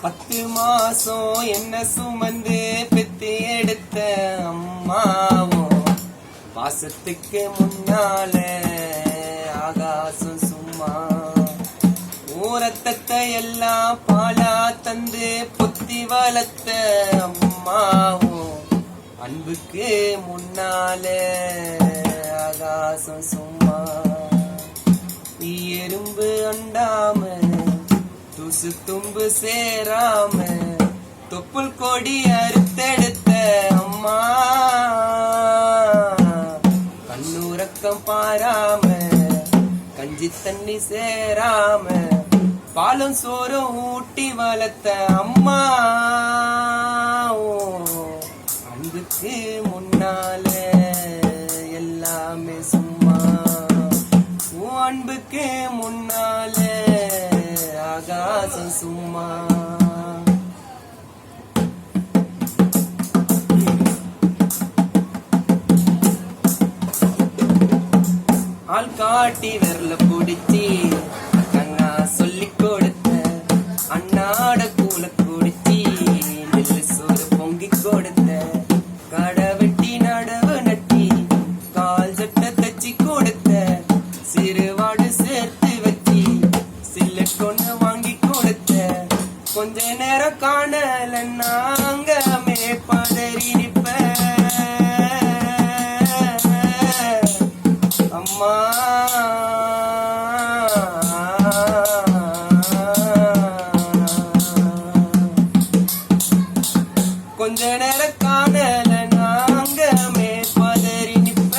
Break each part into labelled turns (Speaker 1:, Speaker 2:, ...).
Speaker 1: 10 மாசம் என்ன சுமந்து பெத்து எடுத்த அம்மாவும் பாசத்துக்கு முன்னால ஆகாசம் சும்மா ஊரத்தத்தை எல்லாம் பாலா தந்து புத்தி வளர்த்த அம்மாவும் அன்புக்கு முன்னால ஆகாசம் சும்மா எறும்பு அண்டாம துசு தும்பு சேராம தொப்புள் கொடி அறுத்தெடுத்த அம்மா கண்ணுறக்கம் பாராம கஞ்சி தண்ணி சேராம பாலும் சோறும் ஊட்டி வளர்த்த அம்மா அன்புக்கு முன்னால எல்லாமே சும்மா அன்புக்கு முன்னால ஆகாசம் சும்மா ஆள் காட்டி விரல பிடிச்சி கண்ணா சொல்லி கொடுத்த அண்ணாட கூல குடிச்சி நெல்லு சோறு பொங்கி கொடுத்த கடை வெட்டி நடவு நட்டி கால் சட்டை தச்சு கொடுத்த சிறுவாடு சேர்த்து வச்சு சில்ல கொண்டு வாங்கி கொடுத்த கொஞ்ச நேரம் காணல நாங்க பதறி நிப்ப அம்மா கொஞ்ச நேரம் காணல நாங்க பதறி நிப்ப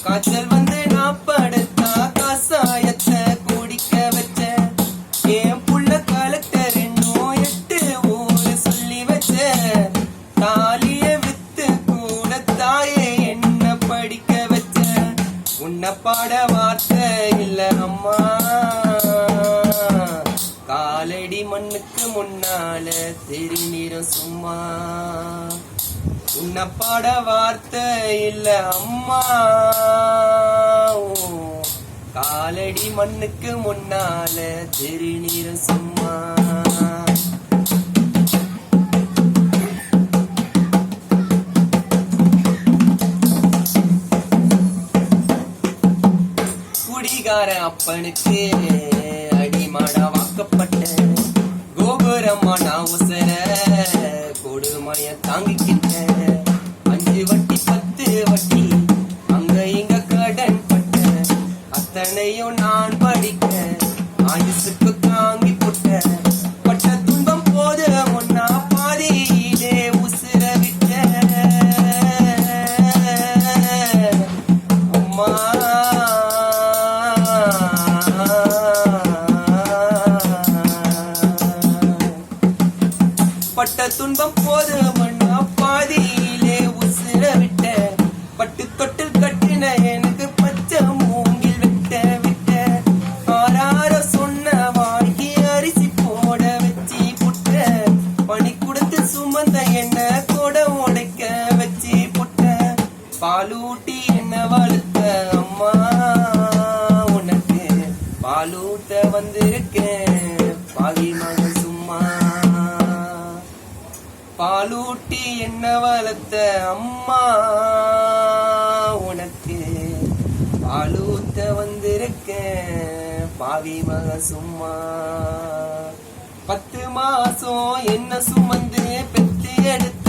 Speaker 1: காய்ச்சல் வந்து நான் படுத்தா கசாயத்தை குடிக்க வச்ச என் புள்ள கலெக்டர் என்னும் 8 ஊரு சொல்லி வச்ச தாலிய வித்து கூட தாயே என்ன படிக்க வச்ச உன்னை பாட வார்த்தை இல்ல அம்மா காலடி மண்ணுக்கு முன்னால திருநீரும் சும்மா உன்னை பாட வார்த்தை இல்ல அம்மா காலடி மண்ணுக்கு முன்னால திருநீரும் சும்மா குடிகார அப்பனுக்கு அடிமாடா வாக்கப்பட்ட கோபுரமா நான் உசர கொடுமைய தாங்கிக்கிட்ட 5 வட்டி 10 வட்டி அங்க இங்க கடன் பட்ட அத்தனையும் நான் படிக்க ஆயுசுக்கு தாங்கி போட்ட பட்ட துன்பம் போது முன்னா பாதியிலே உசுர விட்ட அம்மா பட்ட துன்பம் போது மண்ணா பாதியிலே உசுர விட்ட பட்டு தொட்டில் கட்டின எனக்கு பச்சை மூங்கில் விட்ட ஆறார சொன்ன வாங்கி அரிசி போட வச்சு புட்ட பனி கொடுத்து சுமந்த என்ன கூட உடைக்க வச்சு புட்ட பாலூட்டி என்ன வளர்த்த அம்மா உனக்கு பாலூட்ட வந்திருக்கேன் பாவி மகன் சும்மா பாலூட்டி என்ன வளர்த்த அம்மா உனக்கு பாலூத்த வந்திருக்கேன் பாவி மக சும்மா 10 மாசம் என்ன சுமந்து பெத்து எடுத்த